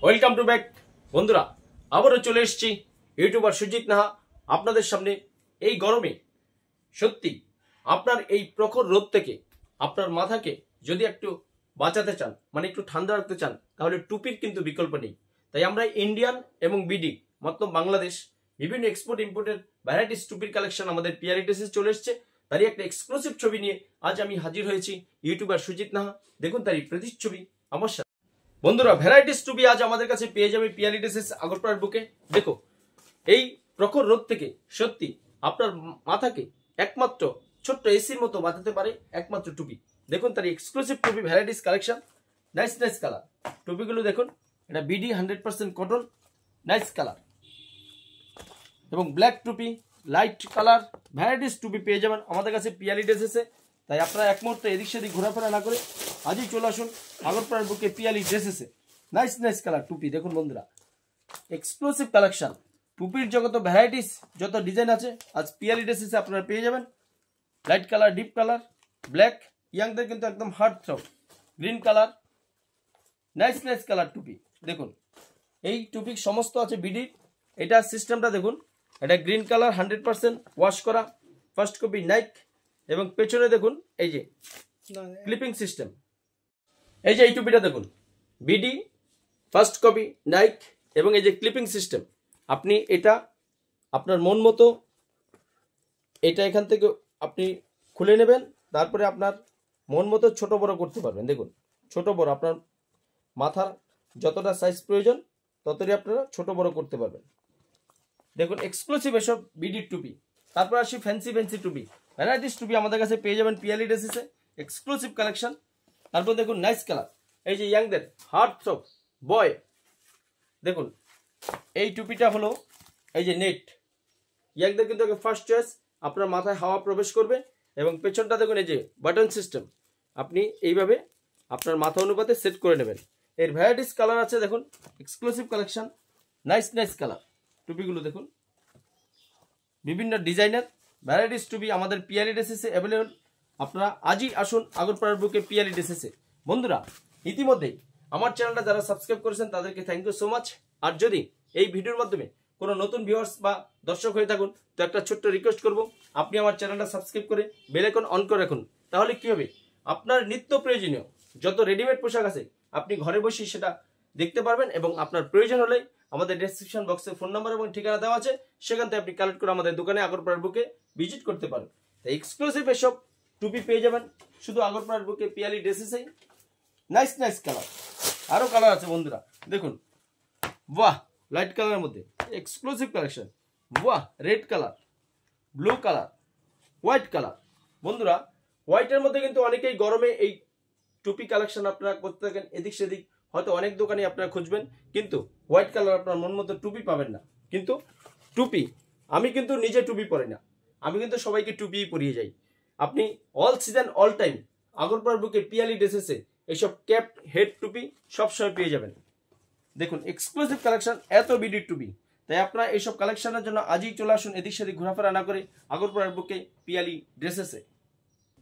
Welcome to back বন্ধুরা, আবারও চলে এসেছি ইউটিউবার সুজিত নাহা আপনাদের সামনে। এই গরমে সত্যি আপনার এই প্রখর রোদ থেকে আপনার মাথাকে যদি একটু বাঁচাতে চান, মানে একটু ঠান্ডা রাখতে চান, তাহলে টুপির কিন্তু বিকল্প নেই। তাই আমরা ইন্ডিয়ান এবং বিডি মতলব বাংলাদেশ বিভিন্ন এক্সপোর্ট ইম্পোর্টের ভ্যারাইটিস টুপির কালেকশন আমাদের পিআরই ড্রেসে চলে এসেছে। তারই একটা এক্সক্লুসিভ ছবি নিয়ে আজ আমি হাজির হয়েছি ইউটিউবার সুজিত নাহা। দেখুন তারই প্রতিচ্ছবি আমার সাথে। বন্ধুরা, ভ্যারাইটিস টুপি আজ আমাদের কাছে পেয়ে যাবে পিআরই ড্রেসেস আগরপাড়ার বুকে। দেখো, এই প্রখর রোদ থেকে সত্যি আপনার মাথাকে একমাত্র ছোট্ট এসির মতো বাঁচাতে পারে একমাত্র টুপি। দেখুন তার এক্সক্লুসিভ টুপি varieties collection, nice nice colour. টুপিগুলো দেখুন, এটা বিডি 100% কটন, নাইস কালার এবং ব্ল্যাক টুপি, লাইট কালার, ভ্যারাইটিস টুপি পেয়ে যাবেন আমাদের কাছে পিআরই ড্রেসেসে। তাই আপনারা এক মুহূর্তে এদিক সেদিক ঘোরাফেরা না করে আজই চলে আসুন আগরপাড়ার বুকে পিআরই ড্রেসেসে। নাইস নাইস কালার টুপি দেখুন বন্ধুরা, এক্সক্লুসিভ কালেকশন। টুপির যত ভ্যারাইটিস, যত ডিজাইন আছে আজ পিআরই ড্রেসেসে আপনারা পেয়ে যাবেন। Light colour, deep colour, black, ইয়াংদের কিন্তু একদম heartthrob, green colour, nice nice colour টুপি। দেখুন এই টুপি সমস্ত আছে বিডি। এটা সিস্টেমটা দেখুন, এটা গ্রিন কালার 100% ওয়াশ করা, ফার্স্ট কপি নাইক, এবং পেছনে দেখুন এই যে ক্লিপিং সিস্টেম। এই যে এই টুপিটা দেখুন, বিডি ফার্স্ট কপি নাইক এবং এই যে ক্লিপিং সিস্টেম। আপনি এটা আপনার মন মতো এটা এখান থেকে আপনি খুলে নেবেন, তারপরে আপনার মন মতো ছোট বড় করতে পারবেন। দেখুন ছোট বড় আপনার মাথার যতটা সাইজ প্রয়োজন ততটাই আপনারা ছোট বড় করতে পারবেন। দেখুন এক্সক্লুসিভ এসব বিডির টুপি। তারপর আসি ফ্যান্সি ফ্যান্সি টুপি, ভ্যারাইটিস টুপি আমাদের কাছে পেয়ে যাবেন পিআরই ড্রেসেসে, এক্সক্লুসিভ কালেকশন। তারপর দেখুন নাইস কালার, এই যে ইয়াংদের হার্ড থ্রব বয়। দেখুন এই টুপিটা হলো এই যে নেট, ইয়াংদের কিন্তু ফার্স্ট চয়েস, আপনার মাথায় হাওয়া প্রবেশ করবে এবং পেছনটা দেখুন এই যে বাটন সিস্টেম, আপনি এইভাবে আপনার মাথা অনুপাতে সেট করে নেবেন। এর ভ্যারাইটিস কালার আছে, দেখুন exclusive collection, nice nice colour. টুপিগুলো দেখুন বিভিন্ন ডিজাইনের ভ্যারাইটিস টুপি আমাদের পিআরই ড্রেসেসে অ্যাভেলেবল। আপনারা আজই আসুন আগরপাড়ার বুকে পিআরই ড্রেসেসে। বন্ধুরা, ইতিমধ্যেই আমার চ্যানেলটা যারা সাবস্ক্রাইব করেছেন তাদেরকে থ্যাংক ইউ সো মাচ। আর যদি এই ভিডিওর মাধ্যমে কোনো নতুন ভিউয়ার্স বা দর্শক হয়ে থাকুন, তো একটা ছোট্ট রিকোয়েস্ট করব, আপনি আমার চ্যানেলটা সাবস্ক্রাইব করে বেল আইকন অন করে রাখুন। তাহলে কি হবে, আপনার নিত্য প্রয়োজনীয় যত রেডিমেড পোশাক আছে আপনি ঘরে বসে সেটা দেখতে পারবেন এবং আপনার প্রয়োজন হলে আমাদের ডেসক্রিপশন বক্সে ফোন নাম্বার এবং ঠিকানা দেওয়া আছে, সেখান থেকে আপনি কালেক্ট করে আমাদের দোকানে আগরপাড়ার বুকে ভিজিট করতে পারেন। তাই এক্সক্লুসিভ এসব টুপি পেয়ে যাবেন শুধু আগরপাড়ার বুকে পিআরই ড্রেসেসেই। নাইস নাইস কালার, আরো কালার আছে বন্ধুরা। দেখুন বাহ, লাইট কালারের মধ্যে এক্সক্লুসিভ কালেকশন, বাহ, red colour, blue colour, white colour. বন্ধুরা, হোয়াইটের মধ্যে কিন্তু অনেকেই গরমে এই টুপি কালেকশন আপনারা করতে থাকেন এদিক সেদিক, হয়তো অনেক দোকানে আপনারা খুঁজবেন কিন্তু হোয়াইট কালার আপনার মন মতো টুপি পাবেন না। কিন্তু টুপি, আমি কিন্তু নিজে টুপি পরি না, আমি কিন্তু সবাইকে টুপিই পরিয়ে যাই। আপনি অল সিজন অল টাইম আগরপাড়ার বুকে পিআরই ড্রেসেসে এইসব ক্যাপ হেড টুপি সবসময় পেয়ে যাবেন। দেখুন এক্সক্লুসিভ কালেকশন, এত বিডির টুপি। তাই আপনারা এইসব কালেকশনের জন্য আজই চলে আসুন এদিক সেদিক ঘোরাফেরা না করে আগরপাড়ার বুকে পিআরই ড্রেসেসে।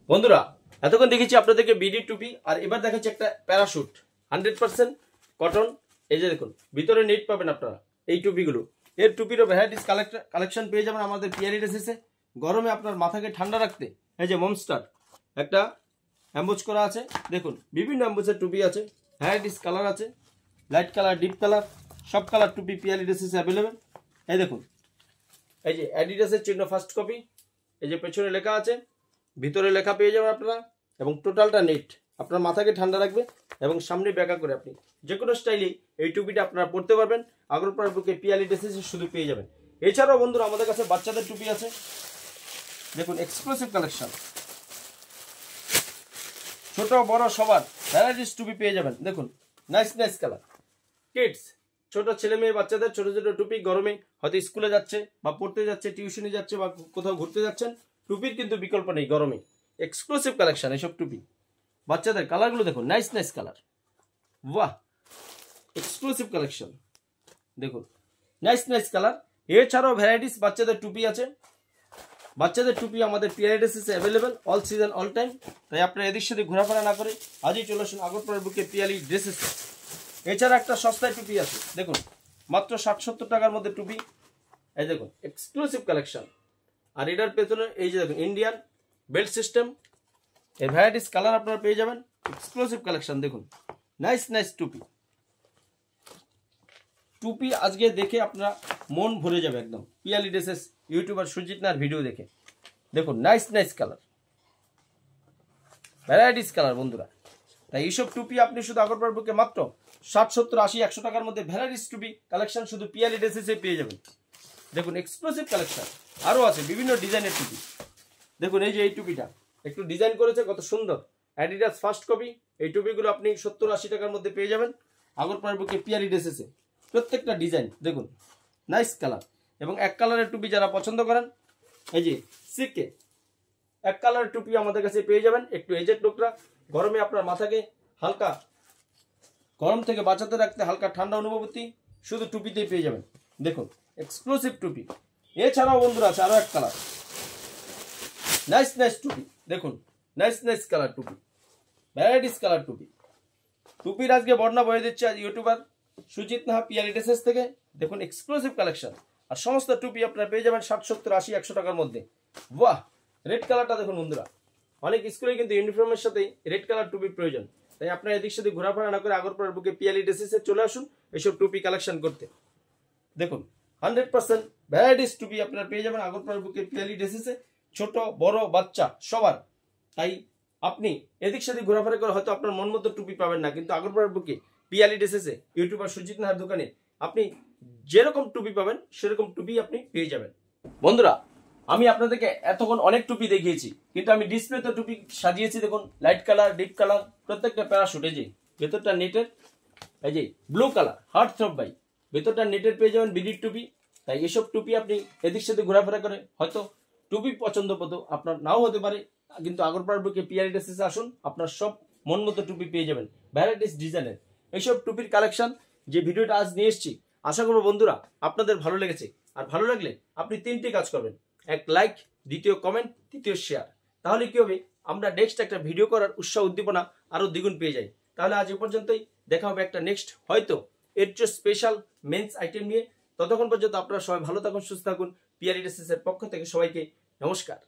বন্ধুরা, এতক্ষণ দেখেছি আপনাদেরকে বিডি টুপি, আর এবার দেখাচ্ছি একটা প্যারাশুট 100% কটন। এই যে দেখুন ভিতরে নেট পাবেন আপনারা এই টুপিগুলো। এর টুপিরও ভ্যারাইটিস কালেকশন পেয়ে যাবেন আমাদের পিআরই ড্রেসেসে। গরমে আপনার মাথাকে ঠান্ডা রাখতে এই যে মনস্টার একটা অ্যাম্বোজ করা আছে। দেখুন বিভিন্ন অ্যাম্বোজের টুপি আছে, ভ্যারাইটিস কালার আছে, লাইট কালার, ডিপ কালার, সব কালার টুপি পিআরই ড্রেসেসে অ্যাভেলেবেল। এই দেখুন এই যে অ্যাডিডাসের চিহ্ন ফার্স্ট কপি, এই যে পেছনে লেখা আছে, ভিতরে লেখা পেয়ে যাবেন আপনারা, এবং টোটালটা নেট আপনার মাথাকে ঠান্ডা রাখবে এবং সামনে ব্যাকা করে আপনি যে কোনো স্টাইলে এই টুপিটা আপনারা পরতে পারবেন। আগরপাড়ার বুকে পিআরই ড্রেসেসে শুধু পেয়ে যাবেন। এছাড়াও বন্ধুরা আমাদের কাছে বাচ্চাদের টুপি আছে, দেখুন এক্সক্লুসিভ কালেকশন, ছোট বড় সবার ভ্যারাইটিস টুপি পেয়ে যাবেন। দেখুন নাইস নাইস কালার। কিডস, ছোট ছেলে মেয়ে বাচ্চাদের ছোট ছোট টুপি, গরমে হয়তো স্কুলে যাচ্ছে বা পড়তে যাচ্ছে, টিউশনে যাচ্ছে বা কোথাও ঘুরতে যাচ্ছেন, টুপির কিন্তু বিকল্প নেই গরমে। এক্সক্লুসিভ কালেকশন এসব টুপি। বাচ্চাদের কালারগুলো দেখুন, নাইস নাইস কালার, বাহ, এক্সক্লুসিভ কালেকশন। দেখুন নাইস নাইস কালার। এছাড়াও ভ্যারাইটিস বাচ্চাদের টুপি আছে, বাচ্চাদের টুপি আমাদের পিআরই ড্রেসেসে available all season all time. তাই আপনারা এদিক সেদিক ঘোরাফেরা না করে আজই চলে আসুন আগরপাড়ার বুকে পিআরই ড্রেসেসে। এছাড়া একটা সস্তায় টুপি আছে, দেখুন মাত্র 60-70 টাকার মধ্যে টুপি। এই দেখুন এক্সক্লুসিভ কালেকশন। আর এটার পেছনে এই যে দেখুন ইন্ডিয়ান বেল্ট সিস্টেম, এর ভ্যারাইটিস কালার আপনারা পেয়ে যাবেন। এক্সক্লুসিভ কালেকশন দেখুন, নাইস নাইস টুপি। টুপি আজকে দেখে আপনারা মন ভরে যাবে একদম, Piyali dresses YouTuber Sujit Nahar video দেখে। দেখুন nice nice colour, varieties colour বন্ধুরা। তাই এইসব টুপি আপনি শুধু আগরপাড়ার বুকে মাত্র 60, 70, 80, 100 টাকার মধ্যে ভ্যারাইটিস টুপি কালেকশন শুধু পিয়ালি ড্রেসেসে পেয়ে যাবেন। দেখুন এক্সক্লুসিভ কালেকশন, আরও আছে বিভিন্ন ডিজাইনের টুপি। দেখুন এই যে এই টুপিটা একটু ডিজাইন করেছে, কত সুন্দর, অ্যাডিডাস ফার্স্ট কপি। এই টুপিগুলো আপনি 70-80 টাকার মধ্যে পেয়ে যাবেন আগরপাড়ার বুকে পিয়ালি ড্রেসেসে। প্রত্যেকটা ডিজাইন দেখুন নাইস কালার। এবং এক কালারের টুপি যারা পছন্দ করেন, এই যে সিকে এক কালারের টুপি আমাদের কাছে পেয়ে যাবেন। একটু এজেড লোকরা গরমে আপনার মাথাকে হালকা গরম থেকে বাঁচাতে রাখতে, হালকা ঠান্ডা অনুভূতি শুধু টুপিতেই পেয়ে যাবেন। দেখুন এক্সক্লুসিভ টুপি। এছাড়াও বন্ধুরা আছে আরো এক কালার, নাইস নাইস টুপি। দেখুন নাইস নাইস কালার টুপি, ভ্যারাইটিস কালার টুপি। টুপির আজকে বর্ণনা বয়ে দিচ্ছে আজ ইউটিউবার সুজিত নাহা পিয়ালি ড্রেসেস থেকে। দেখুন এক্সক্লুসিভ কালেকশন। আর সমস্ত টুপি আপনারা পেয়ে যাবেন 60, 70, 80, 100 টাকার মধ্যে। বাহ, রেড কালারটা দেখুন বন্ধুরা, অনেক স্কুলে কিন্তু ইউনিফর্মের সাথে রেড কালার টুপির প্রয়োজন। তাই আপনারা এদিক সেদিক ঘোরাফেরা না করে আগরপাড়ার বুকে পিয়ালি ড্রেসেসে চলে আসুন এইসব টুপি কালেকশন করতে। দেখুন 100% ভ্যারাইটিস টুপি আপনারা পেয়ে যাবেন আগরপাড়ার বুকে পিয়ালি ড্রেসেসে, ছোট বড় বাচ্চা সবার। তাই আপনি এদিক সেদিক ঘোরাফেরা করে হয়তো আপনার মন মতো টুপি পাবেন না, কিন্তু আগরপাড়ার বুকে পিয়ালি ড্রেসেসে ইউটিউবার সুজিত নাহার দোকানে আপনি যেরকম টুপি পাবেন সেরকম টুপি আপনি পেয়ে যাবেন। বন্ধুরা আমি আপনাদেরকে এতক্ষণ অনেক টুপি দেখিয়েছি, কিন্তু আমি ডিসপ্লেতে টুপি সাজিয়েছি। দেখুন লাইট কালার, ডিপ কালার, প্রত্যেকটা প্যারাশুট। এই যে ভেতরটা নেটের, এই যে blue colour heart throb by, ভেতরটা নেটের পেয়ে যাবেন বিডির টুপি। তাই এসব টুপি আপনি এদিক সেদিক ঘোরাফেরা করে হয়তো টুপি পছন্দ মতো আপনার নাও হতে পারে, কিন্তু আগরপাড়ার বুকে পিয়ালি ড্রেসেসে আসুন, আপনার সব মন মতো টুপি পেয়ে যাবেন ভ্যারাইটিস ডিজাইনের। এইসব টুপির কালেকশন যে ভিডিওটা আজ নিয়ে এসেছি, আশা করবো বন্ধুরা আপনাদের ভালো লেগেছে। আর ভালো লাগলে আপনি 3টি কাজ করবেন, এক লাইক, দ্বিতীয় কমেন্ট, তৃতীয় শেয়ার। তাহলে কি হবে, আমরা নেক্সট একটা ভিডিও করার উৎসাহ উদ্দীপনা আরো দ্বিগুণ পেয়ে যাই। তাহলে আজ এ পর্যন্তই, দেখা হবে একটা নেক্সট হয়তো এর চেয়ে স্পেশাল মেন্স আইটেম নিয়ে। ততক্ষণ পর্যন্ত আপনারা সবাই ভালো থাকুন, সুস্থ থাকুন। পিয়ালি ড্রেসেসের পক্ষ থেকে সবাইকে নমস্কার।